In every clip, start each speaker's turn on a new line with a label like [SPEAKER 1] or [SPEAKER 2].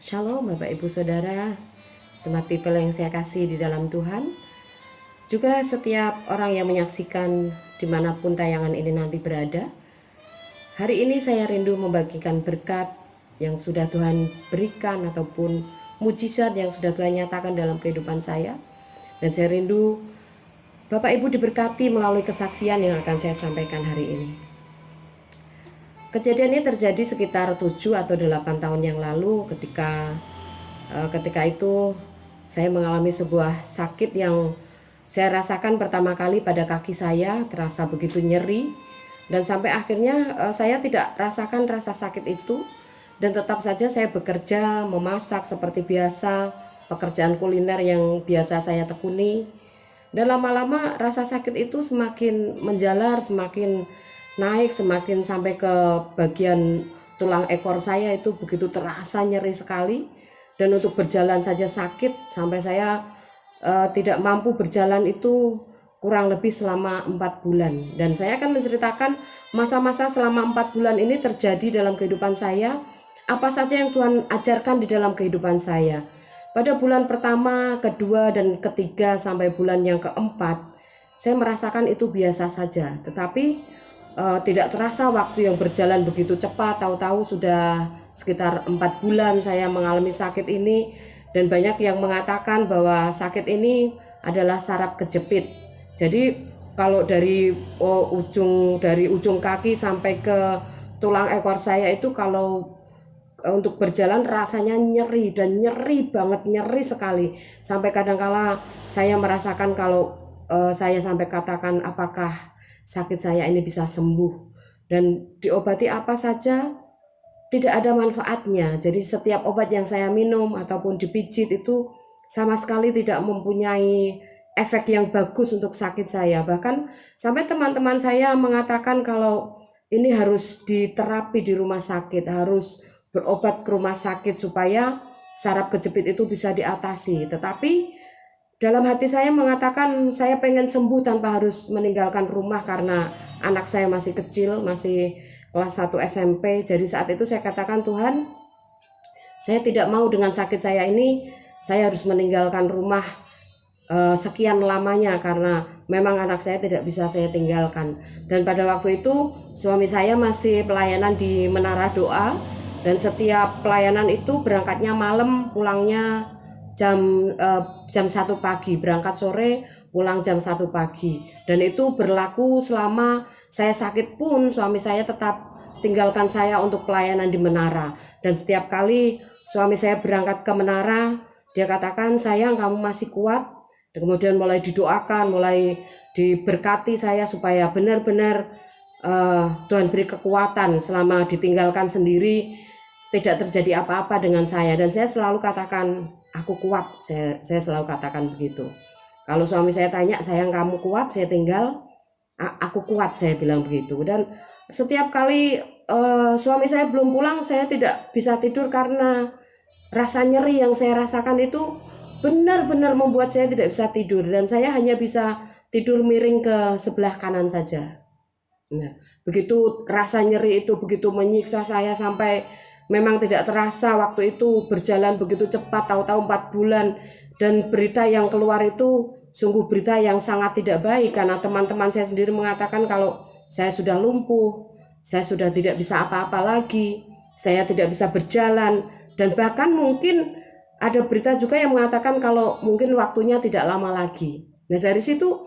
[SPEAKER 1] Shalom Bapak Ibu Saudara, Smart People yang saya kasih di dalam Tuhan. Juga setiap orang yang menyaksikan dimanapun tayangan ini nanti berada. Hari ini saya rindu membagikan berkat yang sudah Tuhan berikan ataupun mujizat yang sudah Tuhan nyatakan dalam kehidupan saya. Dan saya rindu Bapak Ibu diberkati melalui kesaksian yang akan saya sampaikan hari ini. Kejadian ini terjadi sekitar 7 atau 8 tahun yang lalu ketika itu saya mengalami sebuah sakit yang saya rasakan pertama kali pada kaki saya, terasa begitu nyeri, dan sampai akhirnya saya tidak rasakan rasa sakit itu, dan tetap saja saya bekerja memasak seperti biasa, pekerjaan kuliner yang biasa saya tekuni. Dan lama-lama rasa sakit itu semakin menjalar, semakin naik, semakin sampai ke bagian tulang ekor saya itu begitu terasa nyeri sekali. Dan untuk berjalan saja sakit sampai saya tidak mampu berjalan itu kurang lebih selama 4 bulan. Dan saya akan menceritakan masa-masa selama 4 bulan ini terjadi dalam kehidupan saya, apa saja yang Tuhan ajarkan di dalam kehidupan saya. Pada bulan pertama, kedua, dan ketiga sampai bulan yang keempat, saya merasakan itu biasa saja. Tetapi tidak terasa waktu yang berjalan begitu cepat. Tahu-tahu sudah sekitar 4 bulan saya mengalami sakit ini, dan banyak yang mengatakan bahwa sakit ini adalah saraf kejepit. Jadi kalau dari ujung kaki sampai ke tulang ekor saya itu, kalau untuk berjalan rasanya nyeri, dan nyeri banget, nyeri sekali, sampai kadangkala saya merasakan kalau saya sampai katakan apakah sakit saya ini bisa sembuh, dan diobati apa saja tidak ada manfaatnya. Jadi setiap obat yang saya minum ataupun dipijit itu sama sekali tidak mempunyai efek yang bagus untuk sakit saya. Bahkan sampai teman-teman saya mengatakan kalau ini harus diterapi di rumah sakit, harus berobat ke rumah sakit supaya saraf kejepit itu bisa diatasi. Tetapi dalam hati saya mengatakan saya pengen sembuh tanpa harus meninggalkan rumah, karena anak saya masih kecil, masih kelas 1 SMP. Jadi saat itu saya katakan, Tuhan, saya tidak mau dengan sakit saya ini saya harus meninggalkan rumah sekian lamanya, karena memang anak saya tidak bisa saya tinggalkan. Dan pada waktu itu suami saya masih pelayanan di Menara Doa, dan setiap pelayanan itu berangkatnya malam, pulangnya jam 1 pagi, berangkat sore, pulang jam 1 pagi. Dan itu berlaku selama saya sakit pun suami saya tetap tinggalkan saya untuk pelayanan di Menara. Dan setiap kali suami saya berangkat ke Menara, dia katakan, sayang kamu masih kuat. Dan kemudian mulai didoakan, mulai diberkati saya supaya benar-benar Tuhan beri kekuatan selama ditinggalkan sendiri, tidak terjadi apa-apa dengan saya. Dan saya selalu katakan, aku kuat. Saya selalu katakan begitu. Kalau suami saya tanya, sayang kamu kuat, saya tinggal, aku kuat, saya bilang begitu. Dan setiap kali suami saya belum pulang, saya tidak bisa tidur karena rasa nyeri yang saya rasakan itu benar-benar membuat saya tidak bisa tidur, dan saya hanya bisa tidur miring ke sebelah kanan saja. Nah, begitu rasa nyeri itu begitu menyiksa saya sampai memang tidak terasa waktu itu berjalan begitu cepat, tahu-tahu 4 bulan. Dan berita yang keluar itu sungguh berita yang sangat tidak baik, karena teman-teman saya sendiri mengatakan kalau saya sudah lumpuh, saya sudah tidak bisa apa-apa lagi, saya tidak bisa berjalan, dan bahkan mungkin ada berita juga yang mengatakan kalau mungkin waktunya tidak lama lagi. Nah, dari situ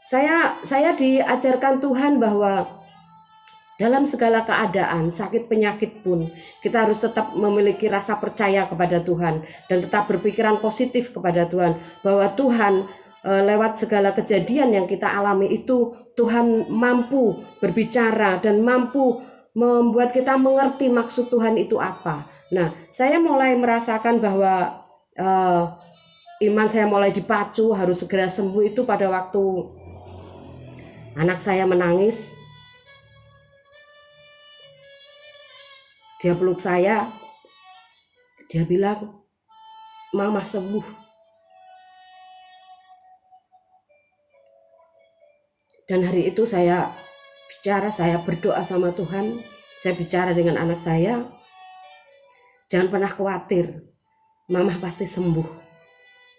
[SPEAKER 1] saya diajarkan Tuhan bahwa dalam segala keadaan, sakit penyakit pun, kita harus tetap memiliki rasa percaya kepada Tuhan dan tetap berpikiran positif kepada Tuhan, bahwa Tuhan lewat segala kejadian yang kita alami itu, Tuhan mampu berbicara dan mampu membuat kita mengerti maksud Tuhan itu apa. Nah, saya mulai merasakan bahwa iman saya mulai dipacu harus segera sembuh itu pada waktu anak saya menangis. Dia peluk saya, dia bilang, mama sembuh. Dan hari itu saya berdoa sama Tuhan, saya bicara dengan anak saya, jangan pernah khawatir, Mama pasti sembuh.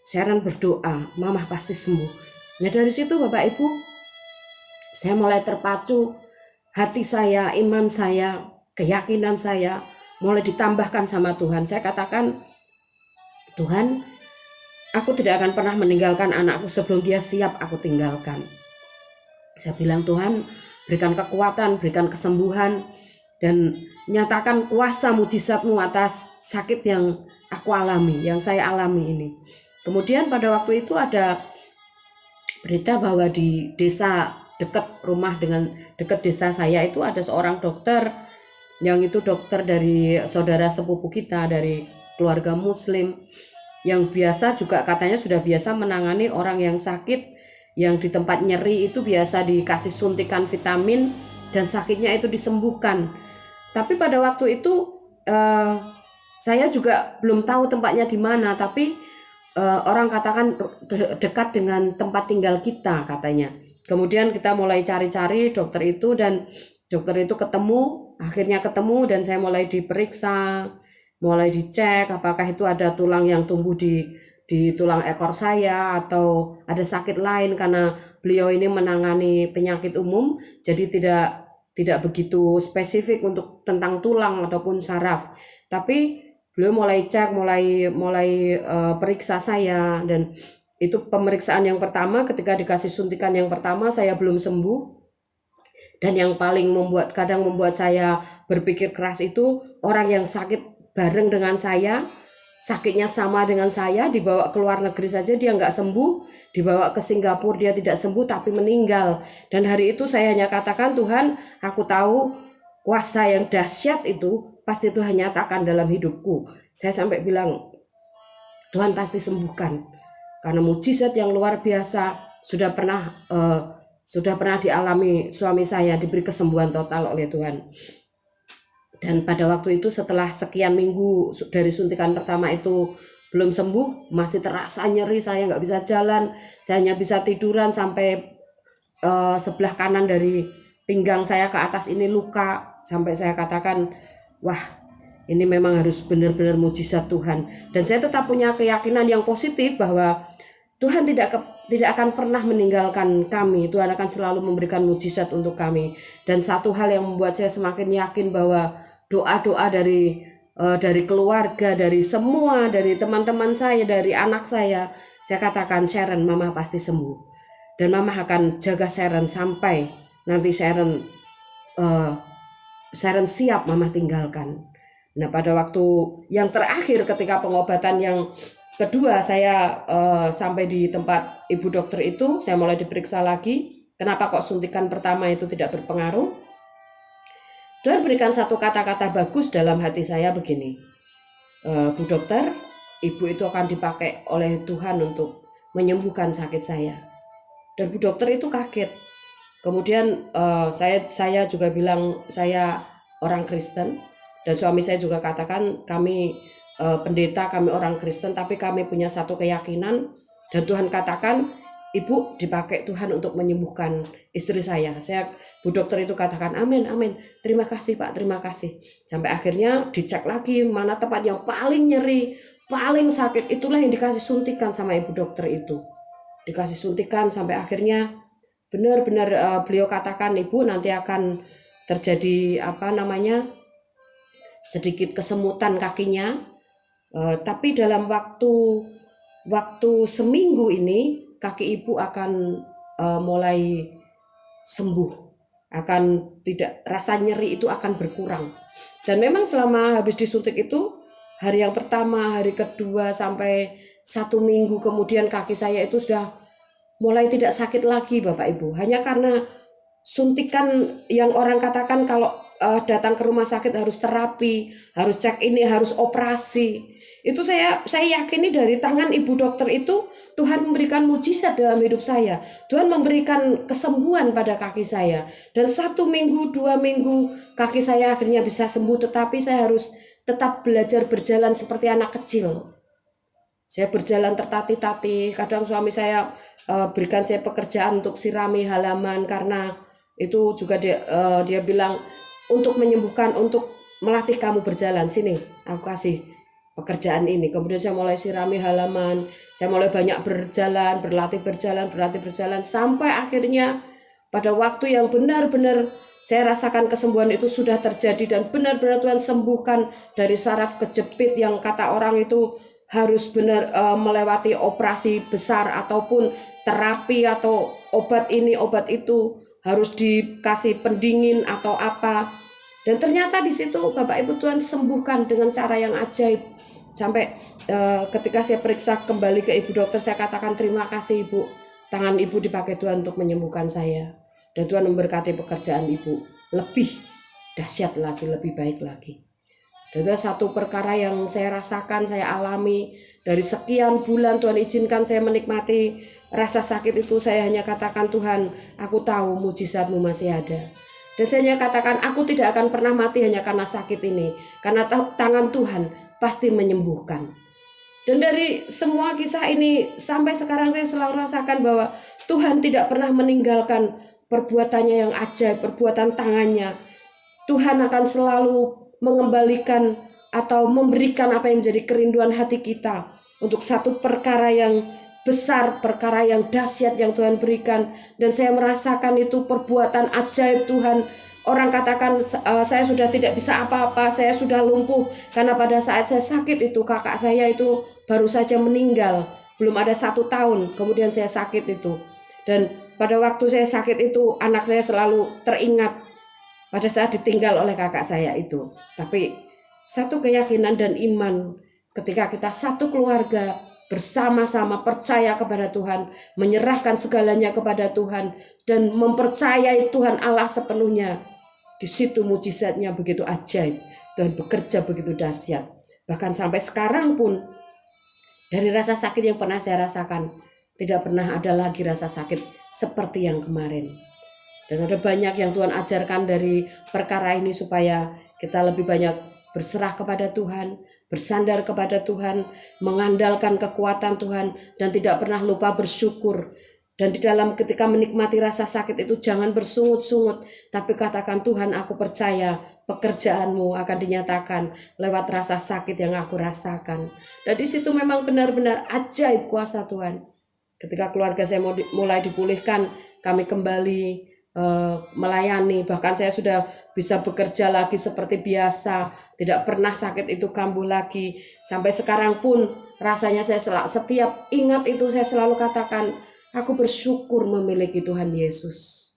[SPEAKER 1] Sharon berdoa, Mama pasti sembuh. Nah dari situ Bapak Ibu, saya mulai terpacu, hati saya, iman saya, keyakinan saya mulai ditambahkan sama Tuhan. Saya katakan, Tuhan, aku tidak akan pernah meninggalkan anakku sebelum dia siap aku tinggalkan. Saya bilang, Tuhan, berikan kekuatan, berikan kesembuhan, dan nyatakan kuasa mujizat-Mu atas sakit yang aku alami, yang saya alami ini. Kemudian pada waktu itu ada berita bahwa di desa dekat rumah dengan dekat desa saya itu ada seorang dokter, yang itu dokter dari saudara sepupu kita, dari keluarga Muslim, yang biasa juga katanya sudah biasa menangani orang yang sakit, yang di tempat nyeri itu biasa dikasih suntikan vitamin dan sakitnya itu disembuhkan. Tapi pada waktu itu saya juga belum tahu tempatnya di mana, tapi orang katakan dekat dengan tempat tinggal kita katanya. Kemudian kita mulai cari-cari dokter itu, dan dokter itu akhirnya ketemu, dan saya mulai diperiksa, mulai dicek apakah itu ada tulang yang tumbuh di tulang ekor saya atau ada sakit lain, karena beliau ini menangani penyakit umum, jadi tidak begitu spesifik untuk tentang tulang ataupun saraf. Tapi beliau mulai cek, mulai periksa saya, dan itu pemeriksaan yang pertama. Ketika dikasih suntikan yang pertama saya belum sembuh, dan yang paling kadang membuat saya berpikir keras itu orang yang sakit bareng dengan saya, sakitnya sama dengan saya, dibawa ke luar negeri saja dia nggak sembuh, dibawa ke Singapura dia tidak sembuh tapi meninggal. Dan hari itu saya hanya katakan, Tuhan, aku tahu kuasa yang dahsyat itu pasti Tuhan nyatakan dalam hidupku. Saya sampai bilang, Tuhan pasti sembuhkan, karena mujizat yang luar biasa sudah pernah dialami suami saya, diberi kesembuhan total oleh Tuhan. Dan pada waktu itu setelah sekian minggu dari suntikan pertama itu belum sembuh, masih terasa nyeri, saya nggak bisa jalan, saya hanya bisa tiduran, sampai sebelah kanan dari pinggang saya ke atas ini luka, sampai saya katakan, wah ini memang harus benar-benar mujizat Tuhan. Dan saya tetap punya keyakinan yang positif bahwa Tuhan tidak akan pernah meninggalkan kami. Tuhan akan selalu memberikan mujizat untuk kami. Dan satu hal yang membuat saya semakin yakin bahwa doa-doa dari keluarga, dari semua, dari teman-teman saya, dari anak saya katakan, Sharon, Mama pasti sembuh. Dan Mama akan jaga Sharon sampai nanti Sharon siap Mama tinggalkan. Nah pada waktu yang terakhir ketika pengobatan yang kedua, saya sampai di tempat ibu dokter itu, saya mulai diperiksa lagi. Kenapa kok suntikan pertama itu tidak berpengaruh? Tuhan berikan satu kata-kata bagus dalam hati saya begini, Bu dokter, ibu itu akan dipakai oleh Tuhan untuk menyembuhkan sakit saya. Dan Bu dokter itu kaget. Kemudian saya juga bilang saya orang Kristen, dan suami saya juga katakan kami pendeta, kami orang Kristen, tapi kami punya satu keyakinan, dan Tuhan katakan ibu dipakai Tuhan untuk menyembuhkan istri saya. Bu dokter itu katakan amin, amin, terima kasih Pak, terima kasih. Sampai akhirnya dicek lagi mana tempat yang paling nyeri, paling sakit, itulah yang dikasih suntikan sama ibu dokter itu. Dikasih suntikan sampai akhirnya benar-benar beliau katakan, ibu nanti akan terjadi sedikit kesemutan kakinya, tapi dalam waktu seminggu ini kaki ibu akan mulai sembuh, akan tidak, rasa nyeri itu akan berkurang. Dan memang selama habis disuntik itu, hari yang pertama, hari kedua, sampai 1 minggu kemudian kaki saya itu sudah mulai tidak sakit lagi Bapak Ibu. Hanya karena suntikan yang orang katakan kalau datang ke rumah sakit harus terapi, harus cek ini, harus operasi. Itu saya yakini dari tangan ibu dokter itu Tuhan memberikan mujizat dalam hidup saya. Tuhan memberikan kesembuhan pada kaki saya. Dan 1 minggu, 2 minggu kaki saya akhirnya bisa sembuh. Tetapi saya harus tetap belajar berjalan seperti anak kecil. Saya berjalan tertatih-tatih. Kadang suami saya berikan saya pekerjaan untuk sirami halaman, karena itu juga dia bilang untuk menyembuhkan, untuk melatih kamu berjalan, sini aku kasih pekerjaan ini. Kemudian saya mulai sirami halaman, saya mulai banyak berjalan, berlatih berjalan, sampai akhirnya pada waktu yang benar-benar saya rasakan kesembuhan itu sudah terjadi, dan benar-benar Tuhan sembuhkan dari saraf kejepit yang kata orang itu harus benar melewati operasi besar ataupun terapi atau obat ini obat itu, harus dikasih pendingin atau apa. Dan ternyata di situ Bapak Ibu Tuhan sembuhkan dengan cara yang ajaib. Sampai ketika saya periksa kembali ke ibu dokter, saya katakan terima kasih Ibu, tangan Ibu dipakai Tuhan untuk menyembuhkan saya. Dan Tuhan memberkati pekerjaan Ibu lebih dahsyat lagi, lebih baik lagi. Dan itu satu perkara yang saya rasakan, saya alami dari sekian bulan. Tuhan izinkan saya menikmati rasa sakit itu. Saya hanya katakan, Tuhan, aku tahu mujizat-Mu masih ada. Dan saya hanya katakan, aku tidak akan pernah mati hanya karena sakit ini, karena tangan Tuhan pasti menyembuhkan. Dan dari semua kisah ini sampai sekarang saya selalu rasakan bahwa Tuhan tidak pernah meninggalkan perbuatannya yang ajaib, perbuatan tangannya. Tuhan akan selalu mengembalikan atau memberikan apa yang menjadi kerinduan hati kita untuk satu perkara yang besar, perkara yang dahsyat yang Tuhan berikan. Dan saya merasakan itu perbuatan ajaib Tuhan. Orang katakan saya sudah tidak bisa apa-apa, saya sudah lumpuh, karena pada saat saya sakit itu kakak saya itu baru saja meninggal, belum ada 1 tahun kemudian saya sakit itu. Dan pada waktu saya sakit itu anak saya selalu teringat pada saat ditinggal oleh kakak saya itu. Tapi satu keyakinan dan iman ketika kita satu keluarga bersama-sama percaya kepada Tuhan, menyerahkan segalanya kepada Tuhan, dan mempercayai Tuhan Allah sepenuhnya. Di situ mujizatnya begitu ajaib, Tuhan bekerja begitu dahsyat. Bahkan sampai sekarang pun dari rasa sakit yang pernah saya rasakan, tidak pernah ada lagi rasa sakit seperti yang kemarin. Dan ada banyak yang Tuhan ajarkan dari perkara ini supaya kita lebih banyak berserah kepada Tuhan, bersandar kepada Tuhan, mengandalkan kekuatan Tuhan, dan tidak pernah lupa bersyukur. Dan di dalam ketika menikmati rasa sakit itu jangan bersungut-sungut, tapi katakan, Tuhan, aku percaya pekerjaan-Mu akan dinyatakan lewat rasa sakit yang aku rasakan. Dan di situ memang benar-benar ajaib kuasa Tuhan. Ketika keluarga saya mulai dipulihkan, kami kembali melayani, bahkan saya sudah bisa bekerja lagi seperti biasa, tidak pernah sakit itu kambuh lagi. Sampai sekarang pun rasanya saya setiap ingat itu saya selalu katakan, aku bersyukur memiliki Tuhan Yesus,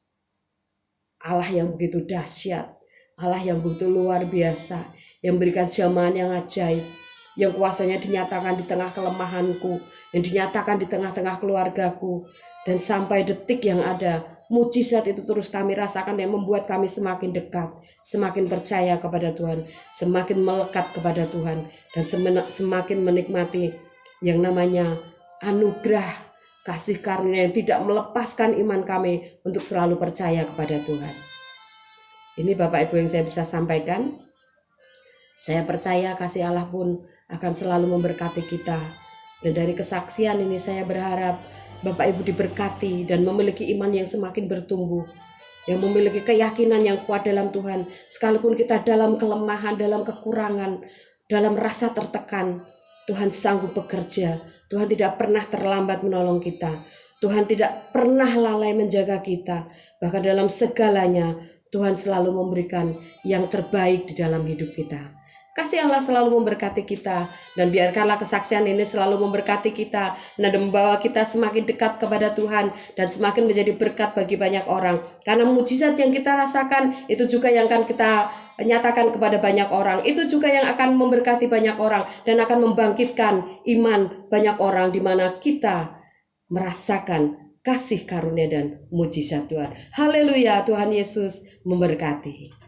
[SPEAKER 1] Allah yang begitu dahsyat, Allah yang begitu luar biasa, yang berikan jamahan yang ajaib, yang kuasanya dinyatakan di tengah kelemahanku, yang dinyatakan di tengah-tengah keluargaku. Dan sampai detik yang ada, mujizat itu terus kami rasakan yang membuat kami semakin dekat, semakin percaya kepada Tuhan, semakin melekat kepada Tuhan, dan semakin menikmati yang namanya anugerah kasih karunia yang tidak melepaskan iman kami untuk selalu percaya kepada Tuhan. Ini Bapak Ibu yang saya bisa sampaikan. Saya percaya kasih Allah pun akan selalu memberkati kita. Dan dari kesaksian ini saya berharap Bapak Ibu diberkati dan memiliki iman yang semakin bertumbuh, yang memiliki keyakinan yang kuat dalam Tuhan. Sekalipun kita dalam kelemahan, dalam kekurangan, dalam rasa tertekan, Tuhan sanggup bekerja. Tuhan tidak pernah terlambat menolong kita. Tuhan tidak pernah lalai menjaga kita. Bahkan dalam segalanya Tuhan selalu memberikan yang terbaik di dalam hidup kita. Kasih Allah selalu memberkati kita, dan biarkanlah kesaksian ini selalu memberkati kita dan membawa kita semakin dekat kepada Tuhan dan semakin menjadi berkat bagi banyak orang. Karena mujizat yang kita rasakan itu juga yang akan kita nyatakan kepada banyak orang, itu juga yang akan memberkati banyak orang dan akan membangkitkan iman banyak orang di mana kita merasakan kasih karunia dan mujizat Tuhan. Haleluya, Tuhan Yesus memberkati.